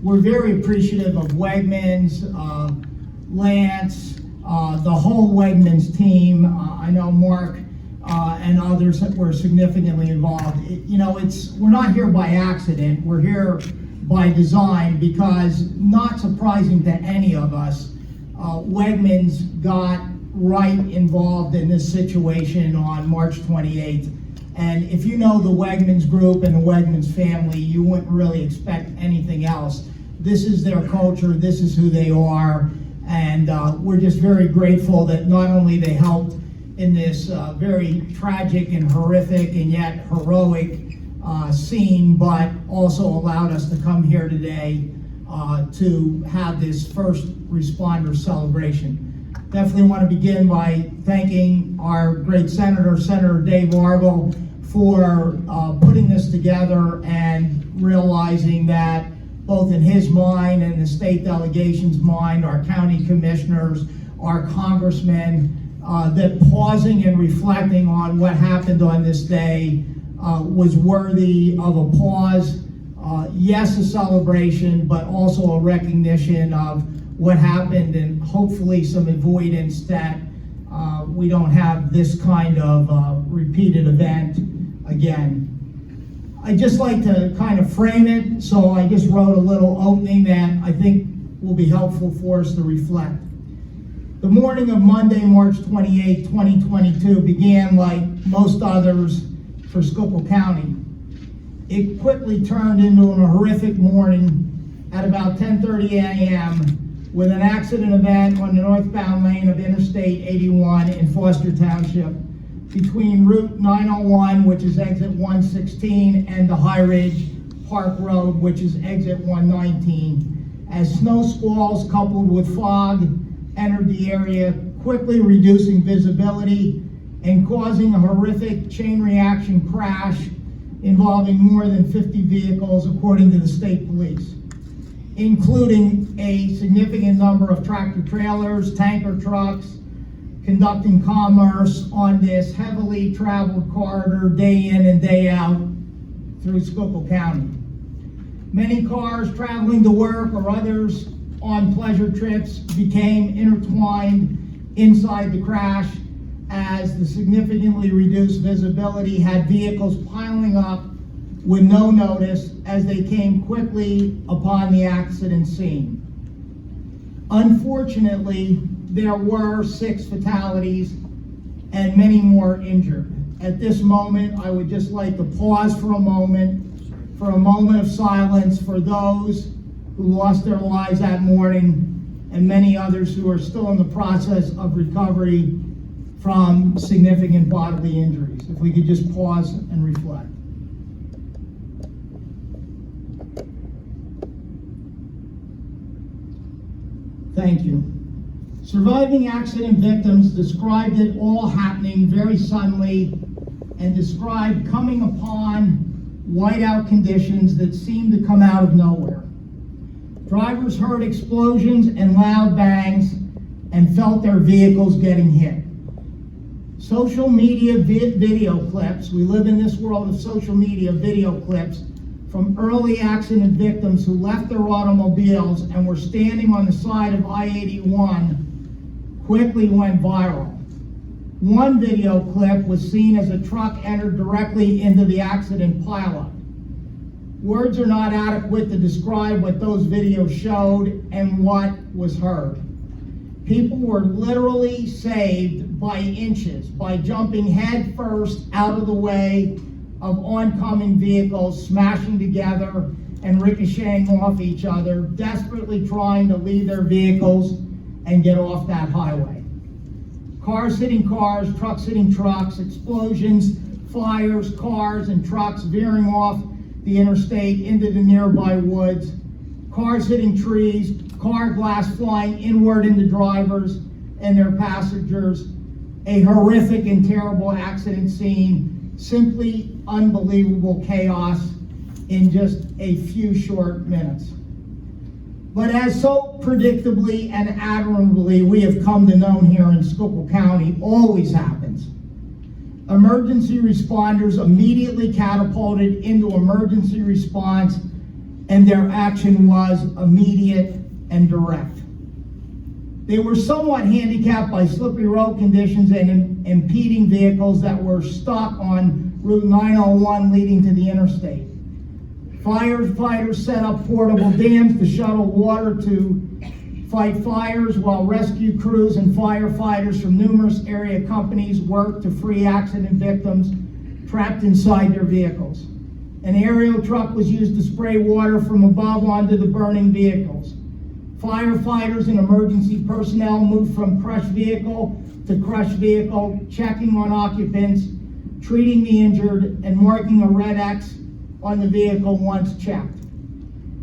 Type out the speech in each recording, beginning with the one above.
We're very appreciative of Wegman's, Lance, the whole Wegman's team. I know Mark and others that were significantly involved. We're not here by accident. We're here by design because, not surprising to any of us, Wegman's got right involved in this situation on March 28th. And if you know the Wegmans group and the Wegmans family, you wouldn't really expect anything else. This is their culture, this is who they are, and we're just very grateful that not only they helped in this very tragic and horrific and yet heroic scene, but also allowed us to come here today to have this first responder celebration. Definitely want to begin by thanking our great Senator Dave Argall, for putting this together and realizing that both in his mind and the state delegation's mind, our county commissioners, our congressmen, that pausing and reflecting on what happened on this day was worthy of a pause. Yes, a celebration, but also a recognition of what happened and hopefully some avoidance that we don't have this kind of repeated event again. I'd just like to kind of frame it, so I just wrote a little opening that I think will be helpful for us to reflect. The morning of Monday, March 28, 2022 began like most others for Schuylkill County. It quickly turned into a horrific morning at about 10:30 a.m. with an accident event on the northbound lane of Interstate 81 in Foster Township between Route 901, which is exit 116, and the Highridge Park Road, which is exit 119, as snow squalls coupled with fog entered the area, quickly reducing visibility and causing a horrific chain reaction crash involving more than 50 vehicles, according to the state police, including a significant number of tractor trailers, tanker trucks, conducting commerce on this heavily traveled corridor day in and day out through Schuylkill County. Many cars traveling to work or others on pleasure trips became intertwined inside the crash, as the significantly reduced visibility had vehicles piling up with no notice as they came quickly upon the accident scene. Unfortunately, there were 6 fatalities and many more injured. At this moment, I would just like to pause for a moment of silence for those who lost their lives that morning and many others who are still in the process of recovery from significant bodily injuries. If we could just pause and reflect. Thank you. Surviving accident victims described it all happening very suddenly and described coming upon whiteout conditions that seemed to come out of nowhere. Drivers heard explosions and loud bangs and felt their vehicles getting hit. Social media video clips, we live in this world of social media video clips from early accident victims who left their automobiles and were standing on the side of I-81 quickly went viral. One video clip was seen as a truck entered directly into the accident pileup. Words are not adequate to describe what those videos showed and what was heard. People were literally saved by inches, by jumping head first out of the way of oncoming vehicles, smashing together and ricocheting off each other, desperately trying to leave their vehicles and get off that highway. Cars hitting cars, trucks hitting trucks, explosions, fires, cars and trucks veering off the interstate into the nearby woods, cars hitting trees, car glass flying inward into drivers and their passengers, a horrific and terrible accident scene, simply unbelievable chaos in just a few short minutes. But as so predictably and admirably we have come to know here in Schuylkill County always happens, emergency responders immediately catapulted into emergency response, and their action was immediate and direct. They were somewhat handicapped by slippery road conditions and impeding vehicles that were stuck on Route 901 leading to the interstate. Firefighters set up portable dams to shuttle water to fight fires, while rescue crews and firefighters from numerous area companies worked to free accident victims trapped inside their vehicles. An aerial truck was used to spray water from above onto the burning vehicles. Firefighters and emergency personnel moved from crushed vehicle to crushed vehicle, checking on occupants, treating the injured, and marking a red X on the vehicle once checked.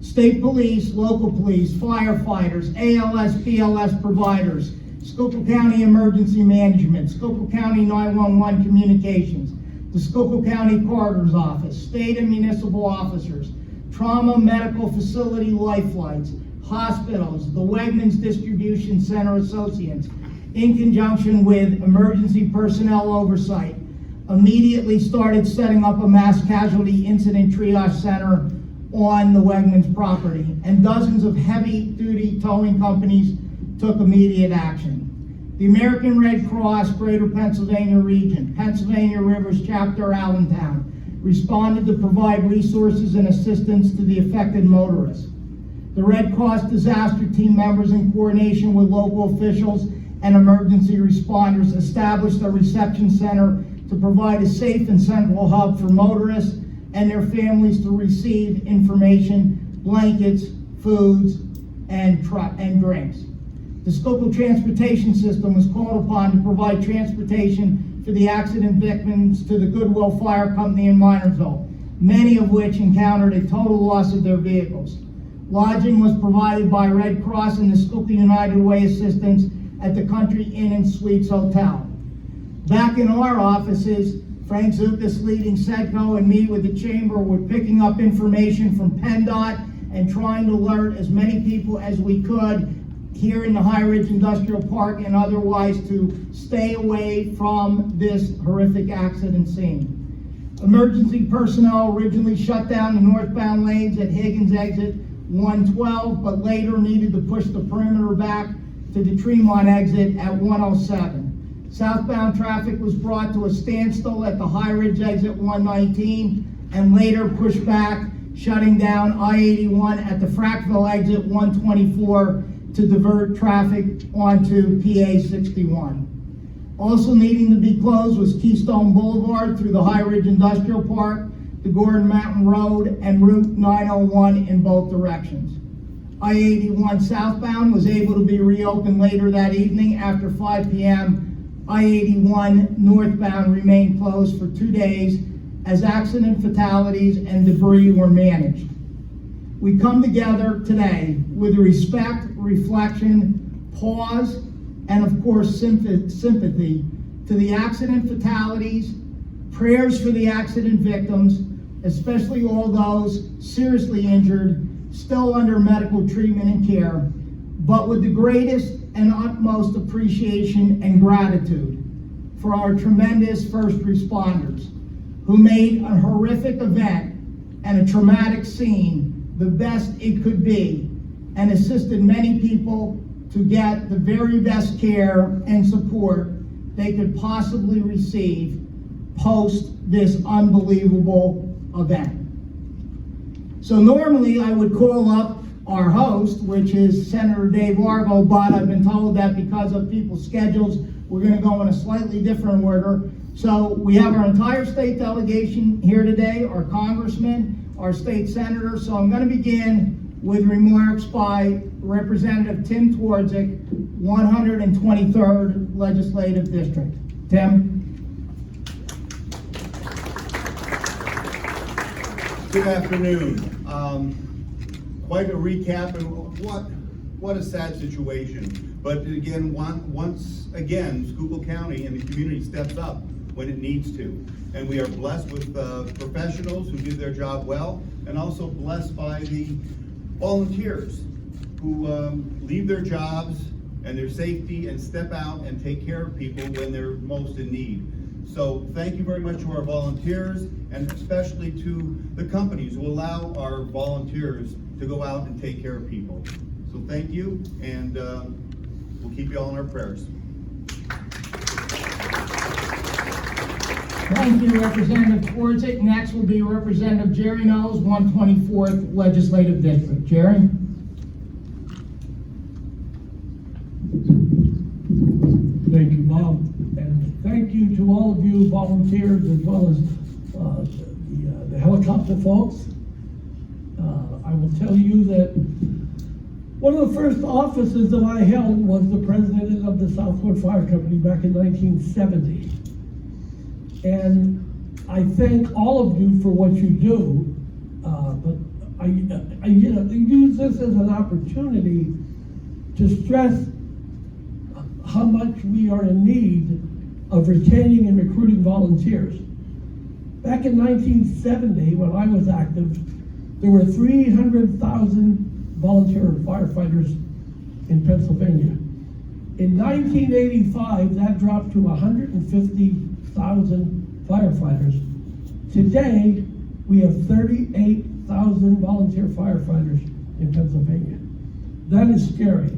State police, local police, firefighters, ALS, BLS providers, Schuylkill County Emergency Management, Schuylkill County 911 Communications, the Schuylkill County Coroner's Office, state and municipal officers, trauma medical facility lifelines, hospitals, the Wegman's Distribution Center Associates, in conjunction with emergency personnel oversight, immediately started setting up a mass casualty incident triage center on the Wegman's property, and dozens of heavy-duty towing companies took immediate action. The American Red Cross Greater Pennsylvania Region, Pennsylvania Rivers Chapter Allentown, responded to provide resources and assistance to the affected motorists. The Red Cross disaster team members, in coordination with local officials and emergency responders, established a reception center to provide a safe and central hub for motorists and their families to receive information, blankets, foods, and drinks. The Schuylkill transportation system was called upon to provide transportation for the accident victims to the Goodwill Fire Company in Minersville, many of which encountered a total loss of their vehicles. Lodging was provided by Red Cross and the Schuylkill United Way Assistance at the Country Inn and Suites Hotel. Back in our offices, Frank Zukas leading SEDCO and me with the Chamber were picking up information from PennDOT and trying to alert as many people as we could here in the Highridge Industrial Park and otherwise to stay away from this horrific accident scene. Emergency personnel originally shut down the northbound lanes at Higgins exit 112, but later needed to push the perimeter back to the Tremont exit at 107. Southbound traffic was brought to a standstill at the Highridge exit 119 and later pushed back, shutting down I-81 at the Frackville exit 124 to divert traffic onto PA 61. Also needing to be closed was Keystone Boulevard through the Highridge Industrial Park, the Gordon Mountain Road, and Route 901 in both directions. I-81 southbound was able to be reopened later that evening after 5 p.m. I-81 northbound remained closed for 2 days as accident fatalities and debris were managed. We come together today with respect, reflection, pause, and of course sympathy to the accident fatalities, prayers for the accident victims, especially all those seriously injured, still under medical treatment and care, but with the greatest and utmost appreciation and gratitude for our tremendous first responders who made a horrific event and a traumatic scene the best it could be and assisted many people to get the very best care and support they could possibly receive post this unbelievable event. So normally I would call up our host, which is Senator Dave Argall, but I've been told that because of people's schedules, we're going to go in a slightly different order. So we have our entire state delegation here today, our congressmen, our state senators. So I'm going to begin with remarks by Representative Tim Twardzik, 123rd Legislative District. Tim? Good afternoon. Quite a recap, and what a sad situation. But again, once again, Schuylkill County and the community steps up when it needs to. And we are blessed with professionals who do their job well, and also blessed by the volunteers who leave their jobs and their safety and step out and take care of people when they're most in need. So thank you very much to our volunteers, and especially to the companies who allow our volunteers to go out and take care of people. So thank you, and we'll keep you all in our prayers. Thank you, Representative Forsythe. Next will be Representative Jerry Knowles, 124th Legislative District. Jerry? Thank you, Bob, and thank you to all of you volunteers as well as the helicopter folks. I will tell you that one of the first offices that I held was the president of the Southwood Fire Company back in 1970. And I thank all of you for what you do, but I use this as an opportunity to stress how much we are in need of retaining and recruiting volunteers. Back in 1970, when I was active, there were 300,000 volunteer firefighters in Pennsylvania. In 1985, that dropped to 150,000 firefighters. Today, we have 38,000 volunteer firefighters in Pennsylvania. That is scary,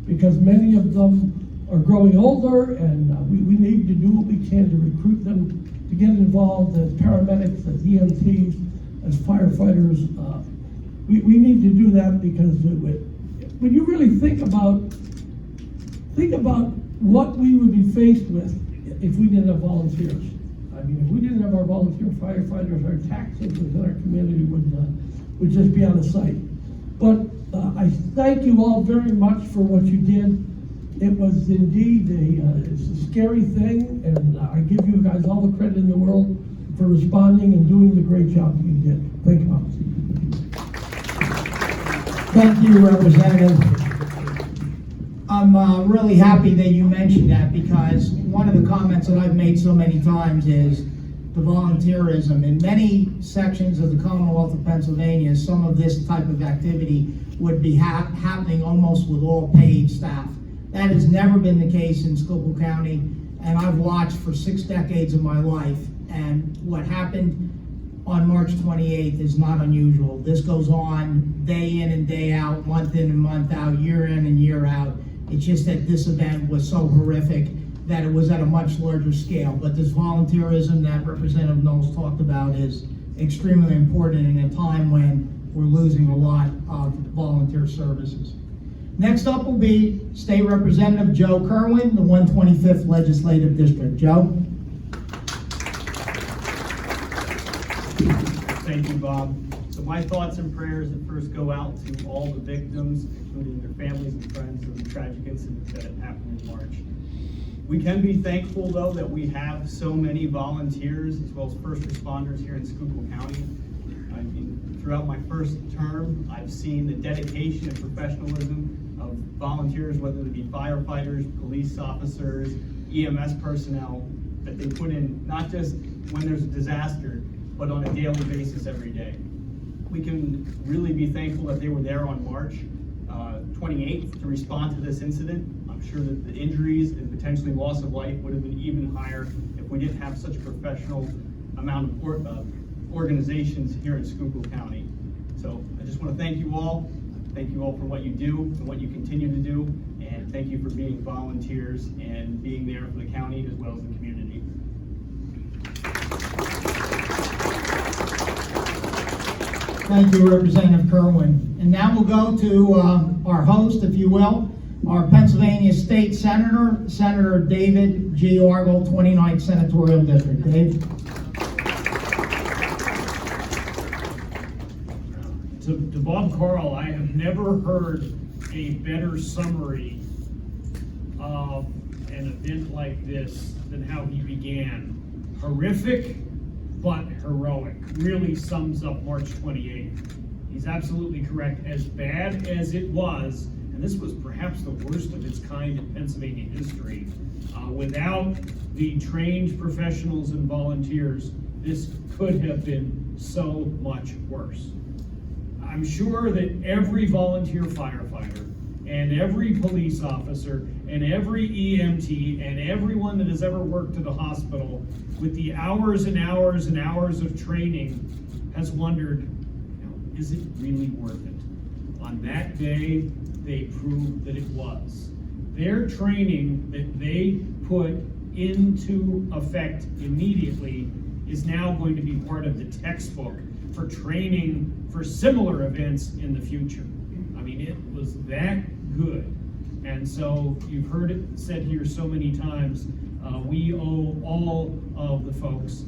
because many of them are growing older, and we need to do what we can to recruit them to get involved as paramedics, as EMTs, as firefighters. We need to do that, because when you really think about what we would be faced with if we didn't have volunteers. I mean, if we didn't have our volunteer firefighters, our taxes within our community would just be out of sight. But I thank you all very much for what you did. It was indeed it's a scary thing, and I give you guys all the credit in the world for responding and doing the great job that you did. Thank you, Mom. Thank you, Representative. I'm really happy that you mentioned that, because one of the comments that I've made so many times is the volunteerism. In many sections of the Commonwealth of Pennsylvania, some of this type of activity would be happening almost with all paid staff. That has never been the case in Schuylkill County, and I've watched for 6 decades of my life, and what happened on March 28th is not unusual. This goes on day in and day out, month in and month out, year in and year out. It's just that this event was so horrific that it was at a much larger scale. But this volunteerism that Representative Knowles talked about is extremely important in a time when we're losing a lot of volunteer services. Next up will be State Representative Joe Kerwin, the 125th Legislative District. Joe? Thank you, Bob. So my thoughts and prayers at first go out to all the victims, including their families and friends, of the tragic incident that happened in March. We can be thankful, though, that we have so many volunteers as well as first responders here in Schuylkill County. I mean, throughout my first term, I've seen the dedication and professionalism of volunteers, whether they be firefighters, police officers, EMS personnel, that they put in not just when there's a disaster, but on a daily basis every day. We can really be thankful that they were there on March 28th to respond to this incident. I'm sure that the injuries and potentially loss of life would have been even higher if we didn't have such a professional amount of organizations here in Schuylkill County. So I just want to thank you all. Thank you all for what you do and what you continue to do, and thank you for being volunteers and being there for the county as well as the community. Thank you, Representative Kerwin. And now we'll go to our host, if you will, our Pennsylvania State Senator, Senator David G. Argall, 29th Senatorial District. Dave? To Bob Carl, I have never heard a better summary of an event like this than how he began. Horrific, but heroic. Really sums up March 28th. He's absolutely correct. As bad as it was, and this was perhaps the worst of its kind in Pennsylvania history, without the trained professionals and volunteers, this could have been so much worse. I'm sure that every volunteer firefighter and every police officer and every EMT and everyone that has ever worked at a hospital with the hours and hours and hours of training has wondered, is it really worth it? On that day, they proved that it was. Their training that they put into effect immediately is now going to be part of the textbook for training for similar events in the future. I mean, it was that good. And so you've heard it said here so many times, we owe all of the folks,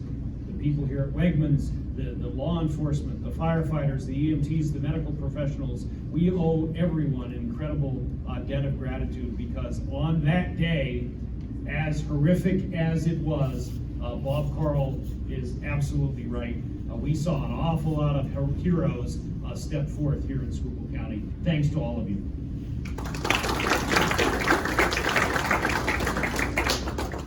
the people here at Wegmans, the law enforcement, the firefighters, the EMTs, the medical professionals, we owe everyone an incredible debt of gratitude, because on that day, as horrific as it was, Bob Carl is absolutely right. We saw an awful lot of heroes step forth here in Schuylkill County. Thanks to all of you.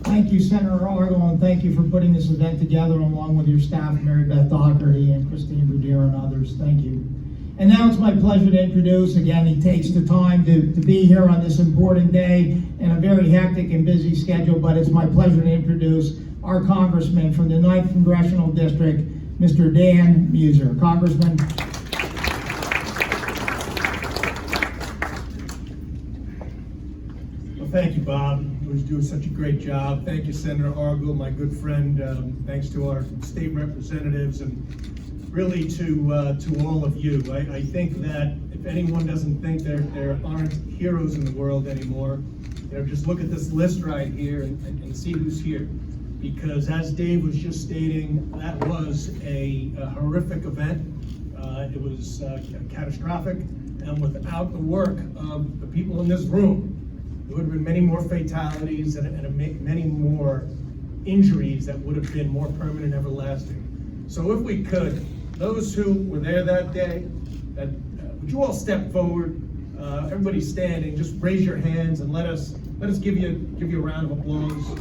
Thank you, Senator Argall, and thank you for putting this event together along with your staff, Mary Beth Doherty and Christine Brudier and others. Thank you. And now it's my pleasure to introduce, again, he takes the time to be here on this important day in a very hectic and busy schedule, but it's my pleasure to introduce our Congressman from the 9th Congressional District, Mr. Dan Muser. Congressman. Well, thank you, Bob. You always do such a great job. Thank you, Senator Argall, my good friend. Thanks to our state representatives, and really to all of you. I think that if anyone doesn't think there aren't heroes in the world anymore, just look at this list right here and see who's here. Because as Dave was just stating, that was a horrific event. It was catastrophic, and without the work of the people in this room, there would have been many more fatalities and many more injuries that would have been more permanent and everlasting. So if we could, those who were there that day, would you all step forward? Everybody standing, just raise your hands and let us give you a round of applause.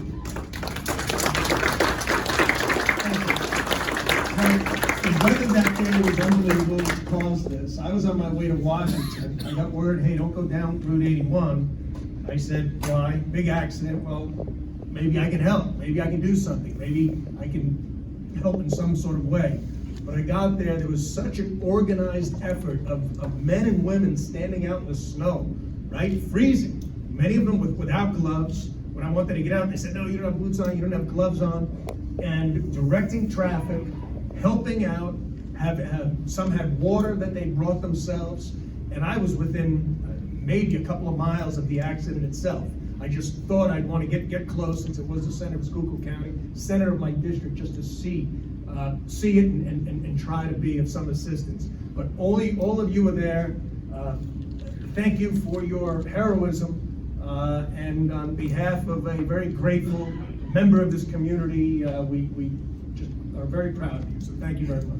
The weather that day was unbelievable to cause this. I was on my way to Washington. I got word, hey, don't go down Route 81. I said, why? Big accident. Well, maybe I can help. Maybe I can do something. Maybe I can help in some sort of way. When I got there was such an organized effort of men and women standing out in the snow, right? Freezing. Many of them without gloves. When I wanted to get out, they said, no, you don't have boots on, you don't have gloves on. And directing traffic, helping out, some had water that they brought themselves, and I was within maybe a couple of miles of the accident itself. I just thought I'd want to get close, since it was the center of Schuylkill County, center of my district, just to see it and try to be of some assistance. But all of you were there. Thank you for your heroism, and on behalf of a very grateful member of this community, we just are very proud of you, so thank you very much.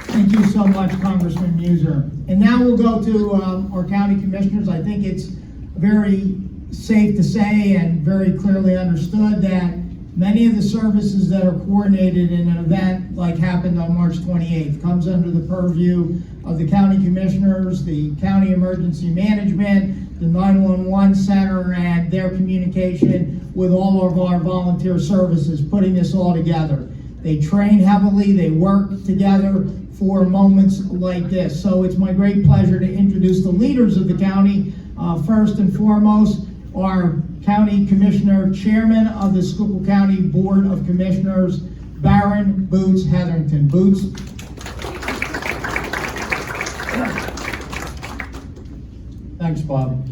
Thank you so much, Congressman Muser. And now we'll go to our county commissioners. I think it's very safe to say and very clearly understood that many of the services that are coordinated in an event like happened on March 28th comes under the purview of the county commissioners, the county emergency management, the 911 center, and their communication with all of our volunteer services, putting this all together. They train heavily, they work together for moments like this. So it's my great pleasure to introduce the leaders of the county. First and foremost, our County Commissioner, Chairman of the Schuylkill County Board of Commissioners, Baron Boots Hetherington. Boots. Thanks, Bob.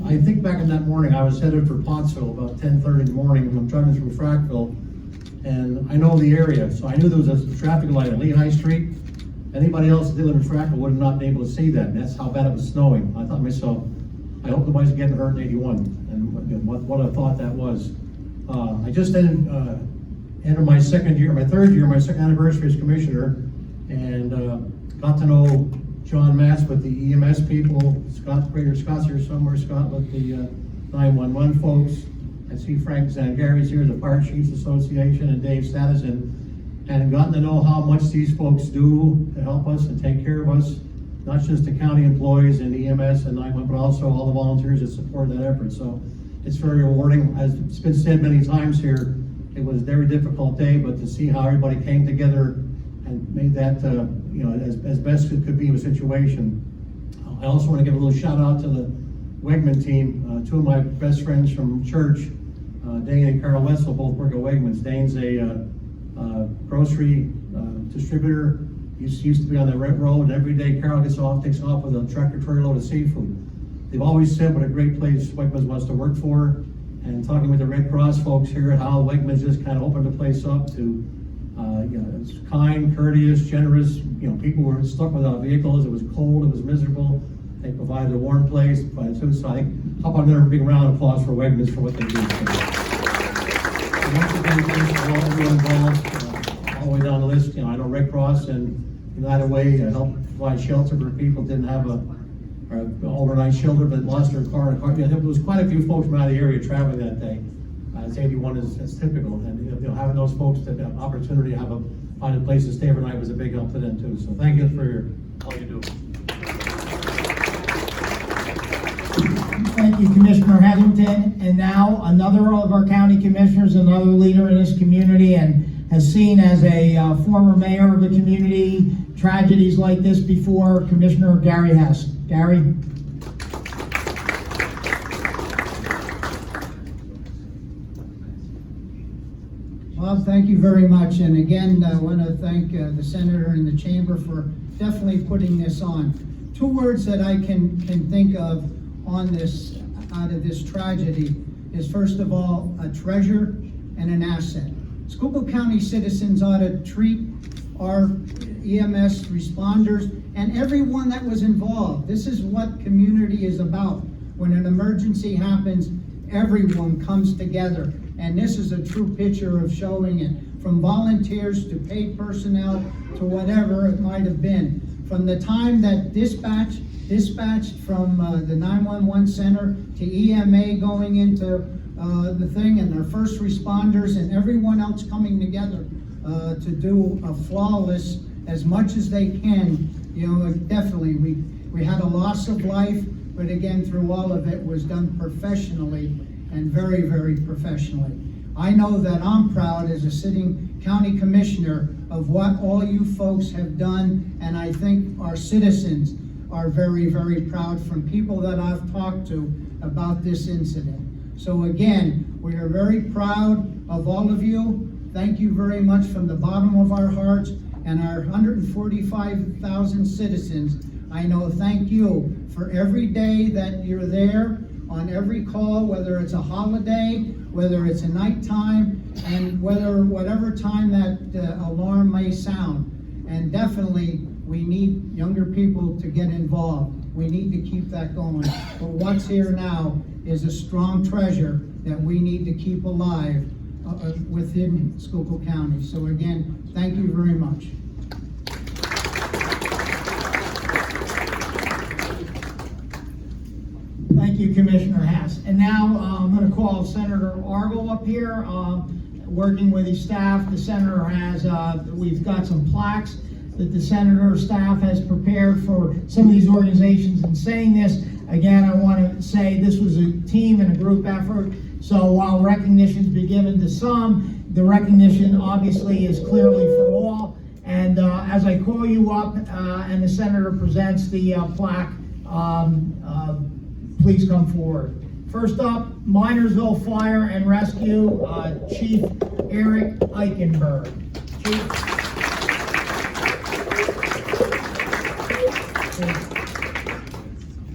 I think back in that morning, I was headed for Pottsville about 10:30 in the morning, and I'm driving through Frackville, and I know the area, so I knew there was a traffic light on Lehigh Street. Anybody else that lived in Frackville would have not been able to see that, and that's how bad it was snowing. I thought to myself, I hope nobody's getting hurt in 81, and what a thought that was. I just entered my third year, my second anniversary as commissioner, and got to know John Matz with the EMS people. Scott's here somewhere, Scott with the 911 folks. I see Frank Zangari's here, the Fire Chiefs Association, and Dave Status, and and gotten to know how much these folks do to help us and take care of us, not just the county employees and EMS and 911, but also all the volunteers that support that effort. So it's very rewarding. As it's been said many times here, it was a very difficult day, but to see how everybody came together and made that, as best it could be of a situation. I also want to give a little shout out to the Wegman team. Two of my best friends from church, Dane and Carol Wetzel, both work at Wegmans. Dane's a grocery distributor. Used to be on the red road, and every day Carol takes off with a tractor trailer load of seafood. They've always said what a great place Wegmans wants to work for, and talking with the Red Cross folks here, how Wegmans just kind of opened the place up to, it's kind, courteous, generous. People were stuck without vehicles. It was cold. It was miserable. They provided a warm place. So I think, how about another big round of applause for Wegmans for what they do. So once again, thanks to all everyone involved, all the way down the list. I know Red Cross and United Way helped provide shelter for people who didn't have an overnight shelter, but lost their car. There was quite a few folks from out of the area traveling that day. It's 81 is typical, and having those folks that have opportunity to find a place to stay overnight was a big help to them too. So thank you for all you do. Thank you, Commissioner Hetherington. And now another of our county commissioners, another leader in this community, and has seen as a former mayor of the community tragedies like this before, Commissioner Gary Hess. Gary? Bob, thank you very much. And again, I want to thank the senator and the chamber for definitely putting this on. Two words that I can think of on this, out of this tragedy, is first of all, a treasure and an asset. Schuylkill County citizens ought to treat our EMS responders and everyone that was involved. This is what community is about. When an emergency happens, everyone comes together. And this is a true picture of showing it, from volunteers to paid personnel to whatever it might have been. From the time that dispatched from the 911 center to EMA going into the thing, and their first responders and everyone else coming together to do a flawless, as much as they can. Definitely, we had a loss of life, but again, through all of it was done professionally and very, very professionally. I know that I'm proud as a sitting county commissioner of what all you folks have done, and I think our citizens are very, very proud from people that I've talked to about this incident. So again, we are very proud of all of you. Thank you very much from the bottom of our hearts, and our 145,000 citizens. I know, thank you for every day that you're there on every call, whether it's a holiday, whether it's a nighttime, and whatever time that alarm may sound. And definitely, we need younger people to get involved. We need to keep that going. But what's here now is a strong treasure that we need to keep alive within Schuylkill County. So again, thank you very much. Thank you, Commissioner Hess. And now I'm going to call Senator Argall up here. Working with his staff, the senator has, we've got some plaques that the senator's staff has prepared for some of these organizations. And saying this, again, I want to say this was a team and a group effort. So while recognitions be given to some, the recognition obviously is clearly for all. And as I call you up and the senator presents the plaque, please come forward. First up, Minersville Fire and Rescue, Chief Eric Eichenberg. Chief.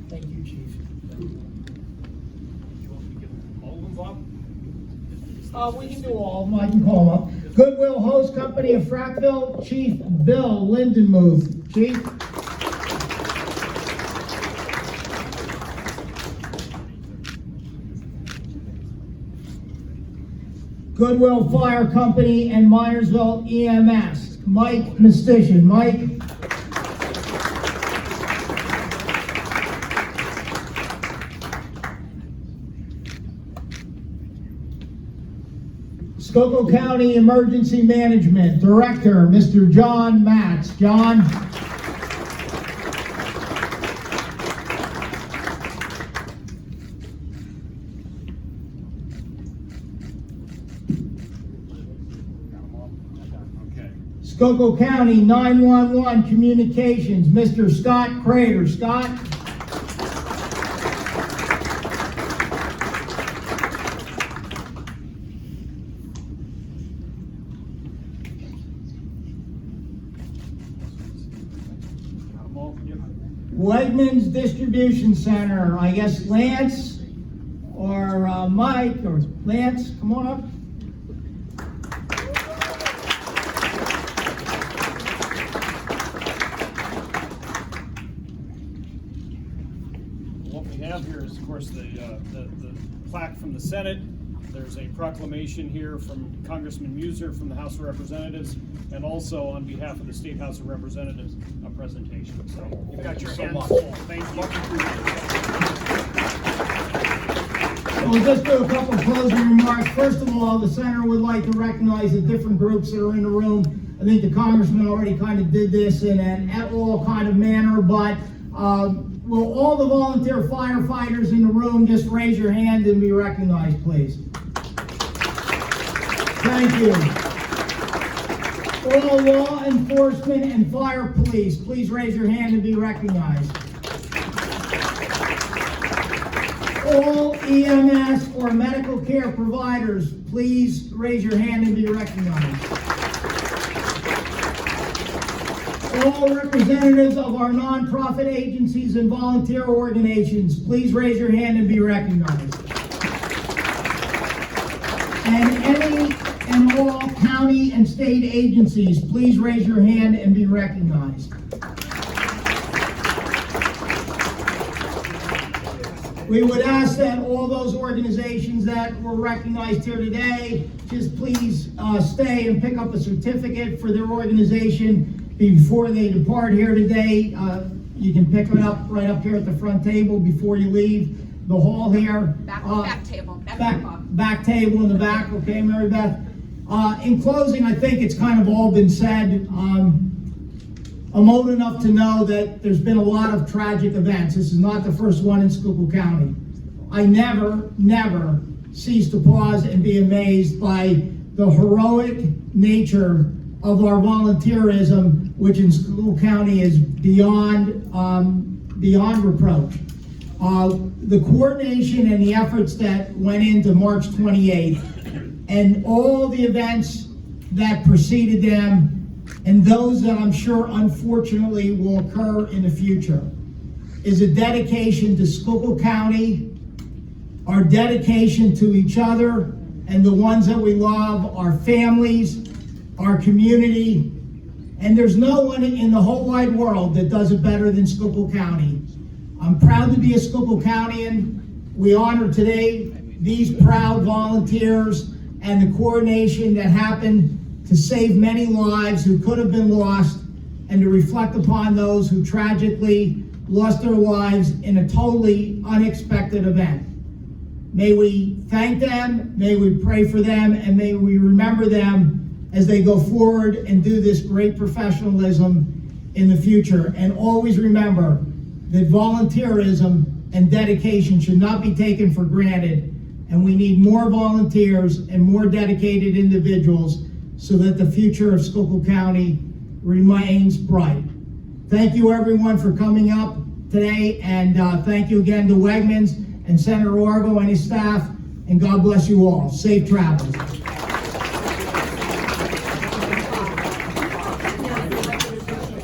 Thank you, Chief. You want me to give all of them, Bob? We can do all of them. I can call them up. Goodwill Hose Company of Frackville, Chief Bill Lindenmuth. Chief. Goodwill Fire Company and Minersville EMS, Mike Mistician. Mike. Schuylkill County Emergency Management Director, Mr. John Matz. John? Okay. Schuylkill County 911 Communications, Mr. Scott Crater. Scott? Wegman's Distribution Center, I guess Lance or Mike or Lance, come on up. What we have here is, of course, the plaque from the Senate. There's a proclamation here from Congressman Muser from the House of Representatives, and also on behalf of the State House of Representatives, a presentation. So you've got your hands full. Thank you. We'll just do a couple of closing remarks. First of all, the center would like to recognize the different groups that are in the room. I think the congressman already kind of did this in an at-all kind of manner, but will all the volunteer firefighters in the room just raise your hand and be recognized, please? Thank you. All law enforcement and fire police, please raise your hand and be recognized. All EMS or medical care providers, please raise your hand and be recognized. All representatives of our nonprofit agencies and volunteer organizations, please raise your hand and be recognized. And any and all county and state agencies, please raise your hand and be recognized. We would ask that all those organizations that were recognized here today, just please stay and pick up a certificate for their organization before they depart here today. You can pick it up right up here at the front table before you leave the hall here. Back table. Back table in the back, okay, Mary Beth? In closing, I think it's kind of all been said. I'm old enough to know that there's been a lot of tragic events. This is not the first one in Schuylkill County. I never cease to pause and be amazed by the heroic nature of our volunteerism, which in Schuylkill County is beyond reproach. The coordination and the efforts that went into March 28th and all the events that preceded them, and those that I'm sure unfortunately will occur in the future, is a dedication to Schuylkill County, our dedication to each other and the ones that we love, our families, our community, and there's no one in the whole wide world that does it better than Schuylkill County. I'm proud to be a Schuylkill Countyan. We honor today these proud volunteers and the coordination that happened to save many lives who could have been lost, and to reflect upon those who tragically lost their lives in a totally unexpected event. May we thank them, may we pray for them, and may we remember them as they go forward and do this great professionalism in the future. And always remember that volunteerism and dedication should not be taken for granted, and we need more volunteers and more dedicated individuals so that the future of Schuylkill County remains bright. Thank you everyone for coming up today, and thank you again to Wegmans and Senator Argall and his staff, and God bless you all. Safe travels.